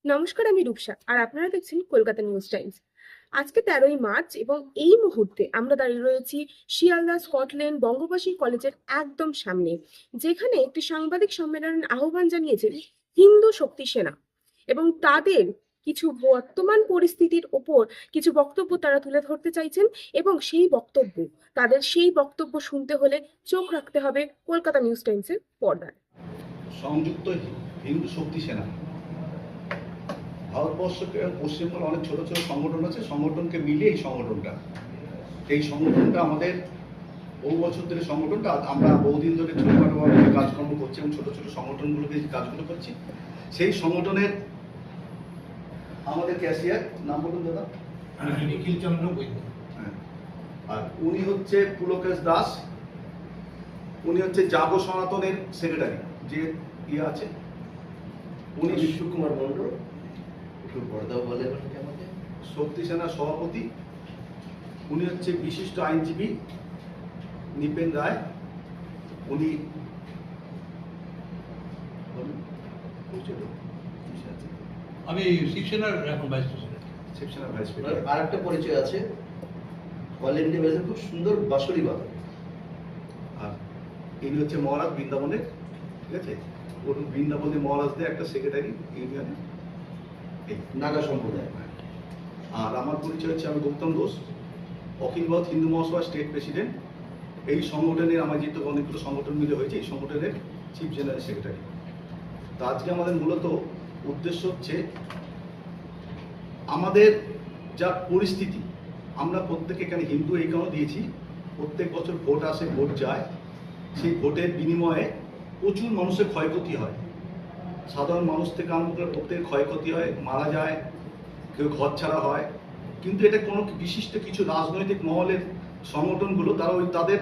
নমস্কার, আমি রূপসা আর আপনারা দেখছেন কলকাতা নিউজ টাইমস। আজকে 13ই মার্চ এবং এই মুহূর্তে আমরা দাঁড়িয়ে রয়েছি শিয়ালদা স্কটল্যান্ড বঙ্গবাসী কলেজের একদম সামনে, যেখানে একটি সাংবাদিক সম্মেলনের আহ্বান জানিয়েছেন হিন্দু শক্তি সেনা এবং তাদের কিছু বর্তমান পরিস্থিতির ওপর কিছু বক্তব্য তারা তুলে ধরতে চাইছেন। এবং সেই বক্তব্য শুনতে হলে চোখ রাখতে হবে কলকাতা নিউজ টাইমসের পর্দায়। সংযুক্ত হিন্দু শক্তি সেনা ভারতবর্ষকে পশ্চিমবঙ্গের অনেক ছোট ছোট সংগঠন আছে, সংগঠনকে মিলিয়ে এই সংগঠনটা আমাদের বহু বছর ধরে সংগঠনটা আমরা বহুদিন ধরে ছোটখাটোভাবে কাজকর্ম করছি এবং ছোট ছোট সংগঠনগুলোকে যে কাজগুলো করছি সেই সংগঠনের আমাদের ক্যাশিয়ার নাম বলুন দাদা। নিখিল চন্দ্র বৈদ্য। হ্যাঁ, আর উনি হচ্ছে পুলকেশ দাস, উনি হচ্ছে জাগো সনাতনের সেক্রেটারি যে ইয়ে আছে, উনি সুকুমার মন্ডল একটু পর্দাও বলে আমাকে শক্তি সেনার সভাপতি, উনি হচ্ছে বিশিষ্ট আইনজীবী নিপেন রায়, উনি আমি শিবসেনার এখন ভাইস প্রেসিডেন্ট। শিবসেনার ভাইস প্রেসিডেন্ট। আর একটা পরিচয় আছে, অল ইন্ডিয়া বেসে খুব সুন্দর বাঁশুরি বাদক। আর ইনি হচ্ছে মহারাজ বৃন্দাবনের, ঠিক আছে, ওর বৃন্দাবনের মহারাজদের একটা সেক্রেটারি ইউনিয়নের নাগা সম্প্রদায়। আর আমার পরিচয় হচ্ছে আমি গৌতম ঘোষ, অখিল ভারত হিন্দু মহাসভা স্টেট প্রেসিডেন্ট। এই সংগঠনের আমার যেহেতু অনেকগুলো সংগঠন মিলে হয়েছে, এই সংগঠনের চিফ জেনারেল সেক্রেটারি। তো আজকে আমাদের মূলত উদ্দেশ্য হচ্ছে আমাদের যা পরিস্থিতি, আমরা প্রত্যেকে এখানে হিন্দু এই কারণে দিয়েছি, প্রত্যেক বছর ভোট আসে, ভোট যায়, সেই ভোটের বিনিময়ে প্রচুর মানুষের ক্ষয়ক্ষতি হয়, সাধারণ মানুষ থেকে আরম্ভ করে প্রত্যেকের ক্ষয়ক্ষতি হয়, মারা যায়, কেউ ঘর ছাড়া হয়। কিন্তু এটা কোনো বিশিষ্ট কিছু রাজনৈতিক মহলের সংগঠনগুলো তারা তাদের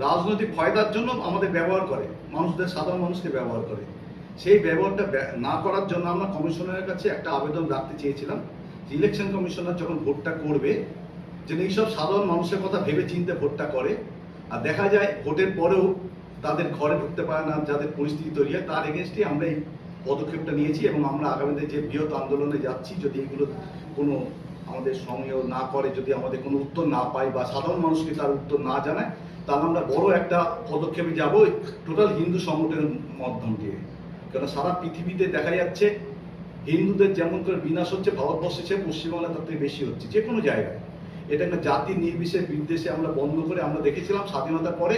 রাজনৈতিক ফায়দার জন্য আমাদের ব্যবহার করে, মানুষদের সাধারণ মানুষকে ব্যবহার করে। সেই ব্যবহারটা না করার জন্য আমরা কমিশনারের কাছে একটা আবেদন রাখতে চেয়েছিলাম, ইলেকশন কমিশনার যখন ভোটটা করবে যেন এইসব সাধারণ মানুষের কথা ভেবে চিন্তে ভোটটা করে। আর দেখা যায় ভোটের পরেও তাদের ঘরে ঢুকতে পারে না, যাদের পরিস্থিতি তৈরি হয়, তার এগেনস্টে আমরা এই পদক্ষেপটা নিয়েছি এবং আমরা আগামীতে যে বৃহৎ আন্দোলনে যাচ্ছি, যদি এগুলো কোনো আমাদের সঙ্গে না করে, যদি আমাদের কোনো উত্তর না পাই বা সাধারণ মানুষকে তার উত্তর না জানায়, তাহলে আমরা বড় একটা পদক্ষেপে যাব টোটাল হিন্দু সংগঠনের মাধ্যম দিয়ে। কেন সারা পৃথিবীতে দেখা যাচ্ছে হিন্দুদের যেমন করে বিনাশ হচ্ছে, ভারতবর্ষে চেয়ে পশ্চিমবাংলা তার থেকে বেশি হচ্ছে যে কোনো জায়গায়। এটা একটা জাতি নির্বিশেষ বিদ্বেষে আমরা বন্ধ করে, আমরা দেখেছিলাম স্বাধীনতার পরে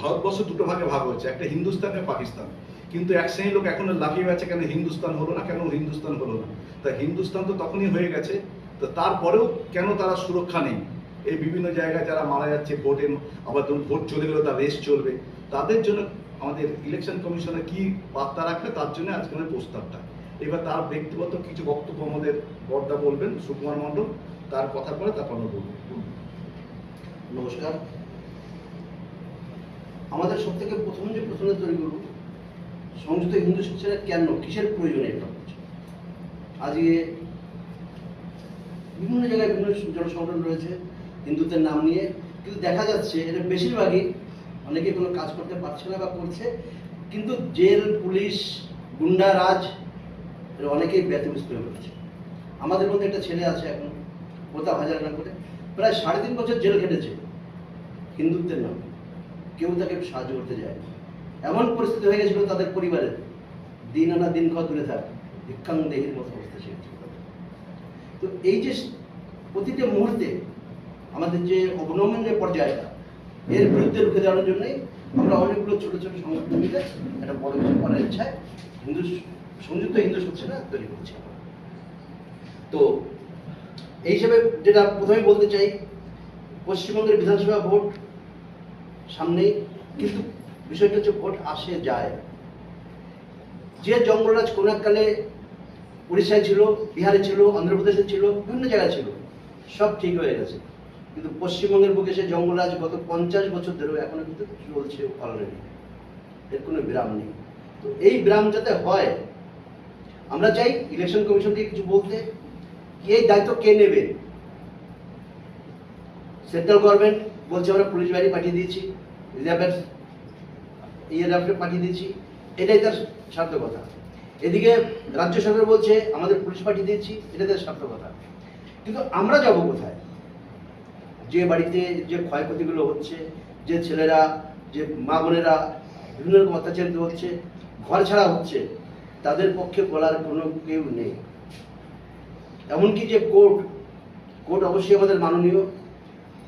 ভারতবর্ষ দুটো ভাগে ভাগ হয়েছে, একটা হিন্দুস্তান এবং পাকিস্তান। কিন্তু এক শ্রেণীর লোক এখনো লাফিয়ে আছে, কেন হিন্দুস্তান হলো না, কেন হিন্দুস্তান হলো না। তা হিন্দুস্তান তো তখনই হয়ে গেছে, তো তারপরেও কেন তারা সুরক্ষা নেই? এই বিভিন্ন জায়গায় যারা মারা যাচ্ছে ভোটে, আবার ধরুন ভোট চলে গেলেও তার রেস চলবে, তাদের জন্য আমাদের ইলেকশন কমিশনে কি বার্তা রাখবে, তার জন্য আজকের প্রস্তাবটা। এবার তার ব্যক্তিগত কিছু বক্তব্য আমাদের বর্দা বলবেন, সুকুমার মণ্ডল, তার কথা পরে তারপর আমরা বলবো। নমস্কার। আমাদের সব থেকে প্রথম যে প্রশ্নটা তৈরি করব, সংযুক্ত হিন্দু শক্তি সেনা কেন, কিসের প্রয়োজনে এটা হচ্ছে? আজকে বিভিন্ন জায়গায় বিভিন্ন জনসংগঠন রয়েছে হিন্দুত্বের নাম নিয়ে, কিন্তু দেখা যাচ্ছে এটা বেশিরভাগই অনেকে কোনো কাজ করতে পারছে না বা করছে, কিন্তু জেল, পুলিশ, গুন্ডা রাজ অনেকেই ব্যতিব্যস্ত হয়ে পড়েছে। আমাদের মধ্যে একটা ছেলে আছে এখন প্রতাপ হাজারা করে, প্রায় 3.5 বছর জেল খেটেছে হিন্দুত্বের নামে, কেউ তাকে সাহায্য করতে যায় না। এমন পরিস্থিতি হয়ে গেছিল তাদের পরিবারের, দিন আনা দিন খাওয়া দূরে থাক, ভিক্ষাং দেহির মতো অবস্থা ছিল। তো এই যে প্রতিটা মুহূর্তে আমাদের যে অবনমনের পর্যায়টা, এর বিরুদ্ধে রুখে দেওয়ার জন্যই আমরা অনেকগুলো ছোট ছোট সংগঠন মিলে একটা বড় কিছু করার ইচ্ছায় সংযুক্ত হিন্দু শক্তি সেনা তৈরি করছি। তো এই হিসেবে যেটা প্রথমে বলতে চাই, পশ্চিমবঙ্গের বিধানসভা ভোট সামনেই, কিন্তু বিষয়টা হচ্ছে ভোট আসে যায়। যে জঙ্গলরাজ কোন এককালে উড়িষ্যায় ছিল, বিহারে ছিল, অন্ধ্রপ্রদেশে ছিল, বিভিন্ন জায়গায় ছিল, সব ঠিক হয়ে গেছে। কিন্তু পশ্চিমবঙ্গের বুকে সে জঙ্গলরাজ গত 50 বছর ধরে এখনো কিন্তু চলছে অলরেডি, এর কোনো বিরাম নেই। তো এই বিরাম যাতে হয়, আমরা চাই ইলেকশন কমিশন থেকে কিছু বলতে, এই দায়িত্ব কে নেবে। সেন্ট্রাল গভর্নমেন্ট বলছে আমরা পুলিশ বাহিনী পাঠিয়ে দিয়েছি, রিজার্ভের পাঠিয়ে দিয়েছি, এটাই তার সার্থকতা। এদিকে রাজ্য সরকার বলছে আমাদের পুলিশ পাঠিয়ে দিয়েছি, এটা তাদের সার্থকতা। কিন্তু আমরা যাব কোথায়? যে বাড়িতে যে ক্ষয়ক্ষতিগুলো হচ্ছে, যে ছেলেরা, যে মা বোনেরা বিভিন্ন রকম অত্যাচারিত হচ্ছে, ঘর ছাড়া হচ্ছে, তাদের পক্ষে বলার কোনো কেউ নেই। এমনকি যে কোর্ট অবশ্যই আমাদের মাননীয়,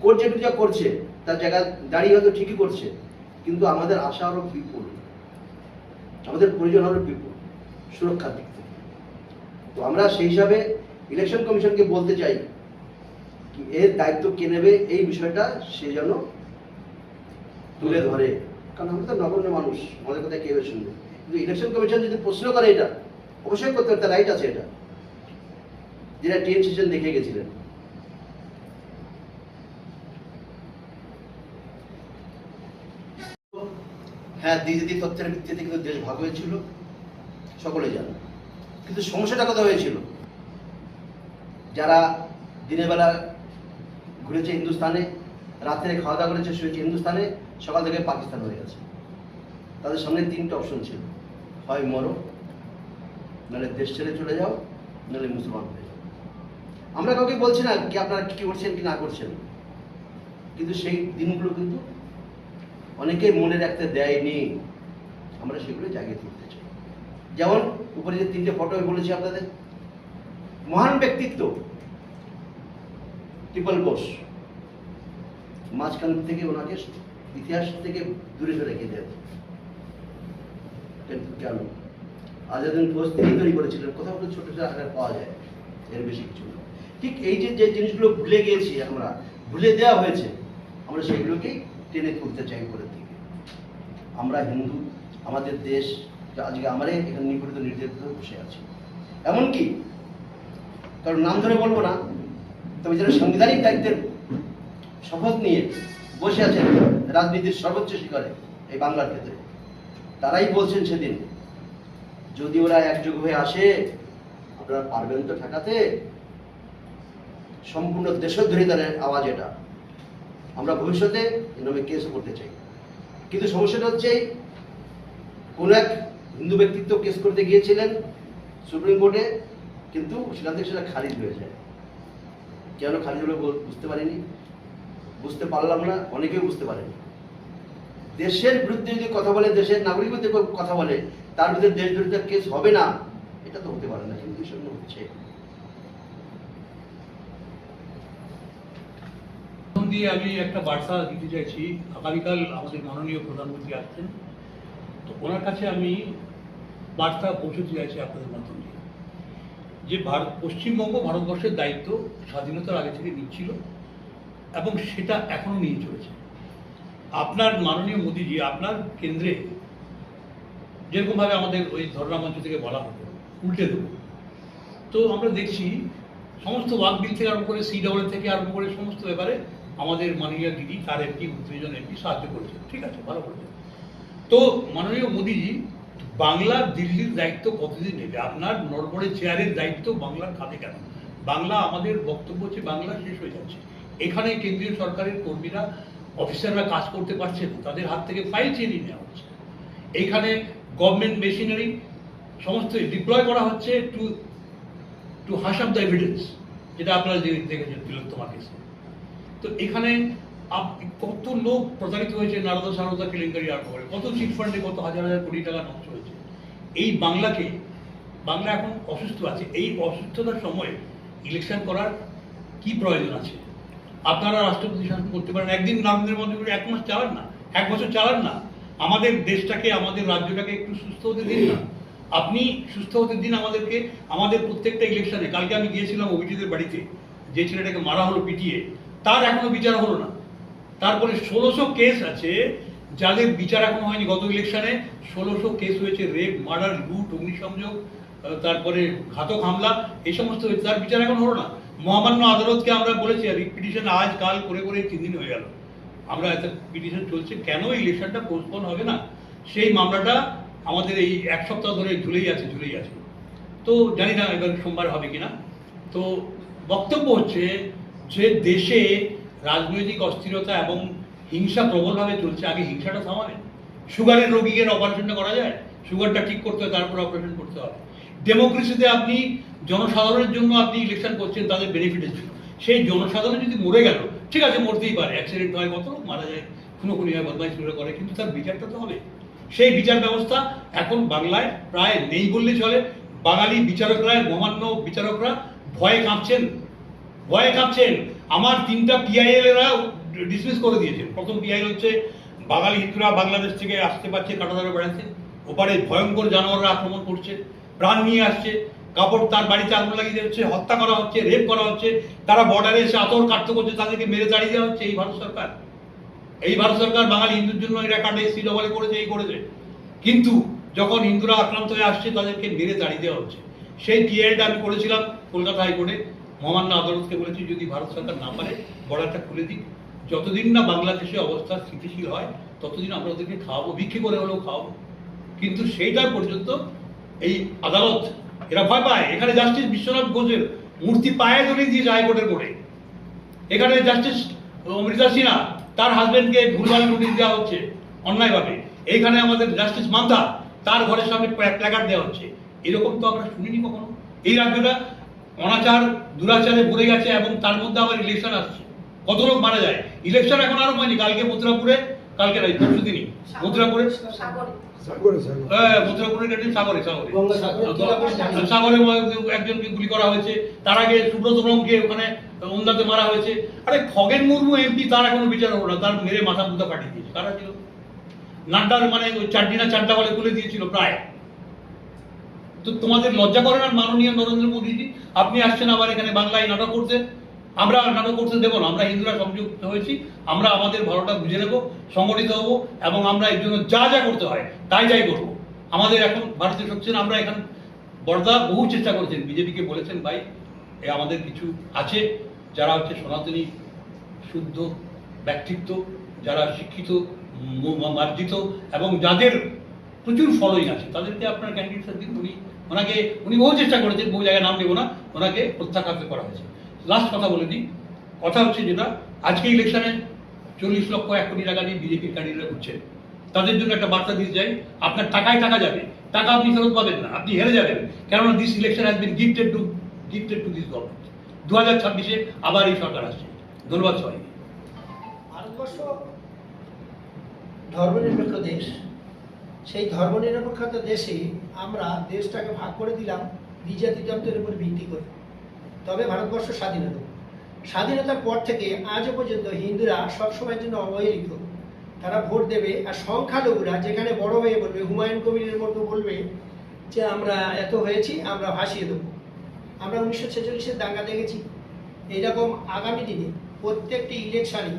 কোর্ট যেটুকু যা করছে তার জায়গায় দাঁড়িয়ে হয়তো ঠিকই করছে, কিন্তু আমাদের আশা আরও বিপুল, আমাদের প্রয়োজন আরও বিপুল সুরক্ষার দিক থেকে। তো আমরা সেই হিসাবে ইলেকশন কমিশনকে বলতে চাই কি এর দায়িত্ব কে নেবে এই বিষয়টা সে যেন তুলে ধরে, কারণ আমরা তো নগণ্য মানুষ, আমাদের কথা কেউ শুনবে। কিন্তু ইলেকশন কমিশন যদি প্রশ্ন করে এটা অবশ্যই করতে হবে, তার রাইট আছে এটা, যেটা টিএন সেশন দেখে গেছিলেন। হ্যাঁ, দ্বিতীয় তথ্যের ভিত্তিতে কিন্তু দেশ ভাগ হয়েছিল, সকলে জানে। কিন্তু সমস্যাটা কথা হয়েছিল, যারা দিনের বেলা ঘুরেছে হিন্দুস্তানে, রাত্রে খাওয়া দাওয়া করেছে, শুয়েছে হিন্দুস্তানে, সকাল থেকে পাকিস্তান হয়ে গেছে। তাদের সামনে তিনটে অপশন ছিল, হয় মরো, নাহলে দেশ ছেড়ে চলে যাও, নাহলে মুসলমান হয়ে যাও। আমরা কাউকে বলছি না কি আপনারা কি করছেন কি না করছেন, কিন্তু সেই দিনগুলো কিন্তু অনেকে মনে রাখতে দেয়নি, আমরা সেগুলো জাগিয়ে তুলতে চাই। যেমন উপরে যে তিনটে ফটো আমি বলেছি আপনাদের, মহান ব্যক্তিত্ব টিপল বোস, মাঝখান থেকে ওনাকে ইতিহাস থেকে দূরে সরে রেখে দেয়। কেন? আজাদিন ফৌজ তিনি তৈরি করেছিলেন, কোথাও ছোট ছোট আকারে পাওয়া যায়, এর বেশি কিছু না। ঠিক এই যে জিনিসগুলো ভুলে গিয়েছি আমরা, ভুলে দেওয়া হয়েছে, আমরা সেগুলোকেই টেনে তুলতে চাই উপরের দিকে। আমরা হিন্দু, আমাদের দেশ আজকে আমরা এখানে নিপীড়িত নির্যাতিত বসে আছি। এমনকি কারণ নাম ধরে বলবো না, তবে যারা সাংবিধানিক দায়িত্বের শপথ নিয়ে বসে আছেন রাজনীতির সর্বোচ্চ শিখরে এই বাংলার ক্ষেত্রে, তারাই বলছেন সেদিন, যদি ওরা একযোগ হয়ে আসে আপনারা পারবেন তো ঠেকাতে? সম্পূর্ণ দেশদ্রোহিতার আওয়াজ এটা। আমরা ভবিষ্যতে এ নামে কেসও করতে চাই, কিন্তু সমস্যাটা হচ্ছে কোন এক হিন্দু ব্যক্তিত্ব কেস করতে গিয়েছিলেন সুপ্রিম কোর্টে, কিন্তু সেখান থেকে সেটা খারিজ হয়ে যায়। কেন খারিজ হলো বুঝতে পারিনি, বুঝতে পারলাম না, অনেকেও বুঝতে পারেনি। দেশের বিরুদ্ধে যদি কথা বলে, দেশের নাগরিক বিরুদ্ধে কথা বলে, তার বিরুদ্ধে দেশদ্রোহিতার কেস হবে না, এটা তো হতে পারে না, কিন্তু সেগুলো হচ্ছে। দিয়ে আমি একটা বার্তা দিতে চাইছি। আগামীকাল আমাদের মাননীয় প্রধানমন্ত্রী আসছেন, তো ওনার কাছে আমি বার্তা পৌঁছতে চাইছি আপনাদের মাধ্যমে, যে পশ্চিমবঙ্গ ভারতবর্ষের দায়িত্ব স্বাধীনতার আগে থেকে নিচ্ছিল এবং সেটা এখনো নিয়ে চলেছে। আপনার মাননীয় মোদীজি আপনার কেন্দ্রে যেরকমভাবে আমাদের ওই ধর্ণা মঞ্চ থেকে বলা হতো উল্টে দেবো, তো আমরা দেখছি সমস্ত ওয়াক বিল থেকে আরম্ভ করে CAA থেকে আরম্ভ করে সমস্ত ব্যাপারে আমাদের মাননীয় দিদি তার এমপি 29 জন এমপি সাহায্য করেছে, ঠিক আছে, ভালো করেছে। তো মাননীয় মোদীজি বাংলার দিল্লির দায়িত্ব কতদিন নেবে? আপনার নড়বড়ে চেয়ারের দায়িত্ব বাংলার খাতে কেন? বাংলা, আমাদের বক্তব্য হচ্ছে বাংলা শেষ হয়ে যাচ্ছে। এখানে কেন্দ্রীয় সরকারের কর্মীরা, অফিসাররা কাজ করতে পারছে না, তাদের হাত থেকে ফাইল চিনিয়ে নেওয়া হচ্ছে। এইখানে গভর্নমেন্ট মেশিনারি সমস্ত ডিপ্লয় করা হচ্ছে to hush up the evidence, যেটা আপনারা দেখেছেন তিলোত্তমা কেসে। তো এখানে কত লোক প্রতারিত হয়েছে, নারদা সারদা কেলেঙ্কারি আরম্ভ করে, কত চিট ফান্ডে কত হাজার হাজার কোটি টাকা নষ্ট হয়েছে। এই বাংলা এখন অসুস্থ আছে। এই অসুস্থতার সময় ইলেকশন করার কি প্রয়োজন আছে? আপনারা রাষ্ট্রপতি শাসন করতে পারেন, একদিন নরেন্দ্র মোদী 1 মাস চালান না, 1 বছর চালান না, আমাদের দেশটাকে, আমাদের রাজ্যটাকে একটু সুস্থ হতে দিন না। আপনি সুস্থ হতে দিন আমাদেরকে। আমাদের প্রত্যেকটা ইলেকশনে, কালকে আমি গিয়েছিলাম অভিজিতের বাড়িতে, যে ছেলেটাকে মারা হলো পিটিয়ে, তার এখনো বিচার হলো না। তারপরে 1600 কেস আছে যাদের বিচার এখনো হয়নি। গত ইলেকশনে 1600 কেস হয়েছে, রেপ, মার্ডার, লুট, অগ্নিসংযোগ, তারপরে ঘাতক হামলা, এই সমস্ত হয়েছে, তার বিচার এখন হলো না। মহামান্য আদালতকে আমরা বলেছি, পিটিশন আজ কাল করে 3 দিন হয়ে গেল, আমরা একটা পিটিশন চলছে, কেন ইলেকশনটা পোস্টপোন হবে না? সেই মামলাটা আমাদের এই 1 সপ্তাহ ধরে ঝুলেই আছে। তো জানি না এবার সোমবার হবে কিনা। তো বক্তব্য হচ্ছে যে দেশে রাজনৈতিক অস্থিরতা এবং হিংসা প্রবলভাবে চলছে, আগে হিংসাটা থামাবেন। সুগারের রোগীদের অপারেশনটা করা যায়, সুগারটা ঠিক করতে হয়, তারপর অপারেশন করতে হবে। ডেমোক্রেসিতে আপনি জনসাধারণের জন্য আপনি ইলেকশন করছেন তাদের বেনিফিটের জন্য, সেই জনসাধারণ যদি মরে গেল, ঠিক আছে মরতেই পারে, অ্যাক্সিডেন্ট হয়, কত লোক মারা যায়, খুনোখুনি হয়, বদমাইশি করে, কিন্তু তার বিচারটা তো হবে। সেই বিচার ব্যবস্থা এখন বাংলায় প্রায় নেই বললে চলে। বাঙালি বিচারকরা, মহামান্য বিচারকরা ভয়ে কাঁপছেন, ভয়ে কাঁপছেন। আমার 3টা PIL এরা ডিসমিস করে দিয়েছেন। প্রথম PIL হচ্ছে বাঙালি হিন্দুরা বাংলাদেশ থেকে আসতে পারছে, কাঁটাতারে বেড়াচ্ছে, ওপারে ভয়ঙ্কর জানোয়াররা আক্রমণ করছে, প্রাণ নিয়ে আসছে, কাপড় তার বাড়িতে আগুন লাগিয়ে হচ্ছে, হত্যা করা হচ্ছে, রেপ করা হচ্ছে, তারা বর্ডারে এসে আতর কাটতে করছে, তাদেরকে মেরে তাড়িয়ে দেওয়া হচ্ছে। এই ভারত সরকার, এই ভারত সরকার বাঙালি হিন্দুর জন্য এটা কাটে, CWA করেছে, এই করেছে, কিন্তু যখন হিন্দুরা আক্রান্ত হয়ে আসছে তাদেরকে মেরে তাড়িয়ে দেওয়া হচ্ছে। সেই PILটা আমি করেছিলাম কলকাতা হাইকোর্টে, মহামান্য আদালতকে বলেছি যদি ভারত সরকার না পারে বর্ডারটা খুলে দিক, যতদিন না বাংলাদেশে অবস্থা স্থিতিশীল হয় ততদিন আমরা ওদেরকে খাওয়াবো, ভিক্ষে করে হলেও খাওয়াবো। কিন্তু সেইটা পর্যন্ত এই আদালত এরা ভয় পায়। এখানে জাস্টিস বিশ্বনাথ ঘোষের মূর্তি পায়ে ধরিয়ে দিয়েছে হাইকোর্টের কোর্টে। এখানে জাস্টিস অমৃতা সিনহা, তার হাজবেন্ডকে ভুলভাল নোটিশ দেওয়া হচ্ছে অন্যায়ভাবে। এইখানে আমাদের জাস্টিস মান্তা, তার ঘরের সামনে প্ল্যাকার্ড দেওয়া হচ্ছে। এরকম তো আমরা শুনিনি কখনো। এই রাজ্যটা অনাচার দুরাচারে ভরে গেছে, এবং তার মধ্যে আবার ইলেকশন আসছে, কত লোক মারা যায়। ইলেকশন এখন আরো হয়নি, কালকে মথুরাপুরে, কালকে নয় পরশু দিনই মথুরাপুরে, মথুরাপুরের কাছে সাগরে সাগরে একজনকে গুলি করা হয়েছে। তার আগে সুব্রত ব্রহ্মকে ওখানে ওন্দাতে মারা হয়েছে। আরে খগেন মুর্মু MP, তার এখনো বিচার হলো না, তার মেরে মাথা মুথা কাটিয়ে দিয়েছে। কারা ছিল? নাড্ডার মানে ওই 4 বলে তুলে দিয়েছিল প্রায়। তো তোমাদের লজ্জা করে না মাননীয় নরেন্দ্র মোদীজি? আপনি আসছেন আবার এখানে বাংলায় নাটক করতে। আমরা নাটক করতে দেবো না। আমরা হিন্দুরা সংযুক্ত হয়েছি, আমরা আমাদের ভালোটা বুঝে নেব, সংগঠিত হব, এবং আমরা এর জন্য যা যা করতে হয় তাই করবো। আমাদের এখন ভারতীয় শক্তি, আমরা এখন বড়দা বহু চেষ্টা করেছেন, বিজেপিকে বলেছেন ভাই আমাদের কিছু আছে যারা হচ্ছে সনাতনী শুদ্ধ ব্যক্তিত্ব, যারা শিক্ষিত মার্জিত, এবং যাদের প্রচুর ফলোইং আছে, তাদেরকে আপনার ক্যান্ডিডেট দিন। উনি বহু চেষ্টা করেছেন, বহু জায়গায় নাম নেব না, ওনাকে প্রত্যাখ্যাত করা হয়েছে। লাস্ট কথা বলে দিই, কথা হচ্ছে যেটা আজকে ইলেকশনে 40 লক্ষ 1 কোটি টাকা দিয়ে বিজেপির ক্যান্ডিডেটরা ঘুরছেন, তাদের জন্য একটা বার্তা দিতে চাই, আপনার টাকায় টাকা যাবে, টাকা আপনি ফেরত পাবেন না, আপনি হেরে যাবেন। কেননা this election has been gifted to this government. 2026-এ আবার এই সরকার আসছে। ধন্যবাদ সবাই। ভারতবর্ষ ধর্মনিরপেক্ষ দেশ। সেই ধর্মনিরপেক্ষতা দেশে আমরা দেশটাকে ভাগ করে দিলাম দ্বিজাতিতন্ত্রের উপর ভিত্তি করে। তবে ভারতবর্ষ স্বাধীনতার পর থেকে আজও পর্যন্ত হিন্দুরা সবসময়ের জন্য অবহেলিত। তারা ভোট দেবে, আর সংখ্যালঘুরা যেখানে বড় হয়ে বলবে, হুমায়ুন কবিরের মতো বলবে যে আমরা এত হয়েছি, আমরা ভাসিয়ে দেবো। আমরা 1946-এর দাঙ্গা দেখেছি। এইরকম আগামী দিনে প্রত্যেকটি ইলেকশানে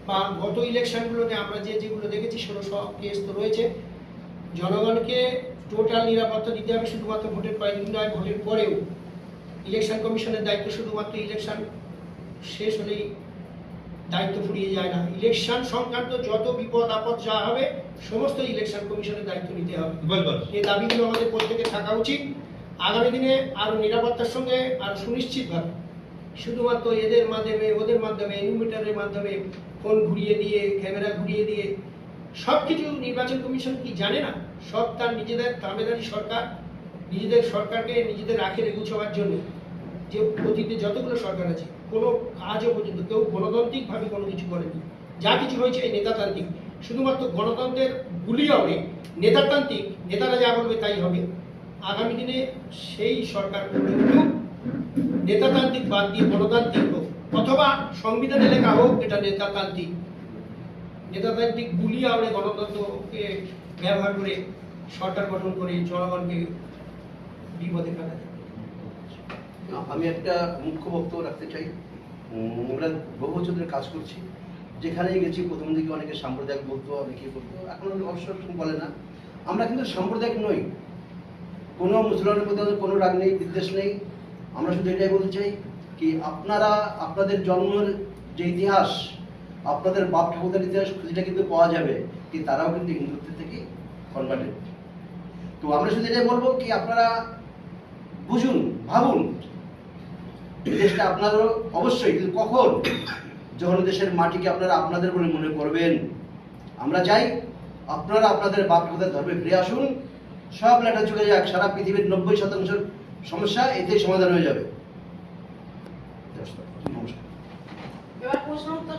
বা গত ইলেকশনগুলোতে আমরা যেগুলো দেখেছি সেগুলো সব কেস তো রয়েছে। জনগণকে টোটাল নিরাপত্তা দিতে হবে, শুধুমাত্র ভোটের কয়েকদিন নয়, ভোটের পরেও। ইলেকশন কমিশনের দায়িত্ব শুধুমাত্র ইলেকশন শেষ হলেই দায়িত্ব ফুরিয়ে যায় না। ইলেকশন সংক্রান্ত যত বিপদ আপদ যা হবে সমস্ত ইলেকশন কমিশনের দায়িত্ব নিতে হবে। এই দাবিগুলো আমাদের প্রত্যেকে থাকা উচিত। আগামী দিনে আরো নিরাপত্তার সঙ্গে আরো সুনিশ্চিতভাবে, শুধুমাত্র এদের মাধ্যমে ওদের মাধ্যমে, ইনভিটারের মাধ্যমে, ফোন ঘুরিয়ে দিয়ে, ক্যামেরা ঘুরিয়ে দিয়ে সব কিছু নির্বাচন কমিশন কি জানে না? সব তার নিজেদের তাবেদারি সরকার, নিজেদের সরকারকে নিজেদের আখেরে গুছাবার জন্য যে অতীতে যতগুলো সরকার আছে, কোনো কাজও পর্যন্ত কেউ গণতান্ত্রিকভাবে কোনো কিছু করেনি। যা কিছু হয়েছে এই নেতাতান্ত্রিক। শুধুমাত্র গণতন্ত্রের গুলি হবে, নেতাতান্ত্রিক, নেতারা যা বলবে তাই হবে। আগামী দিনে সেই সরকার নেতাতান্ত্রিক বাদ দিয়ে গণতান্ত্রিক হোক, অথবা সংবিধানে লেখা হোক এটা নেতাতান্ত্রিক। নেতাতান্ত্রিক গুলি আমরা গণতন্ত্রকে ব্যবহার করে সরকার গঠন করে জনগণকে বিপদে ফেলা যায়। আমি একটা মুখ্য বক্তব্য রাখতে চাই। আমরা বহু বছর ধরে কাজ করছি, যেখানেই গেছি প্রথম দিকে অনেকে সাম্প্রদায়িক বলতো, অনেকে বলতো, এখন অবশ্য বলে না। আমরা কিন্তু সাম্প্রদায়িক নই, কোনো মুসলমানের প্রতি কোনো রাগ নেই, বিদ্বেষ নেই। আমরা শুধু এটাই বলতে চাই কি আপনারা আপনাদের জন্মের যে ইতিহাস, আপনাদের বাপ ঠাকুরদার ইতিহাস খুঁজেটা কিন্তু পাওয়া যাবে কি তারাও কিন্তু হিন্দুত্ব থেকে কনভার্টেড। তো আমরা শুধু এটাই বলবো কি আপনারা বুঝুন, ভাবুন, দেশটা আপনারও অবশ্যই, কিন্তু কখন? যখন দেশের মাটিকে আপনারা আপনাদের বলে মনে করবেন। আমরা চাই আপনারা আপনাদের বাপ ঠাকুরদার ধর্মে ফিরে আসুন, সব লেটার চলে যাক, সারা পৃথিবীর 90% সমস্যা এতেই সমাধান হয়ে যাবে। নমস্কার। এবার প্রশ্ন উত্তর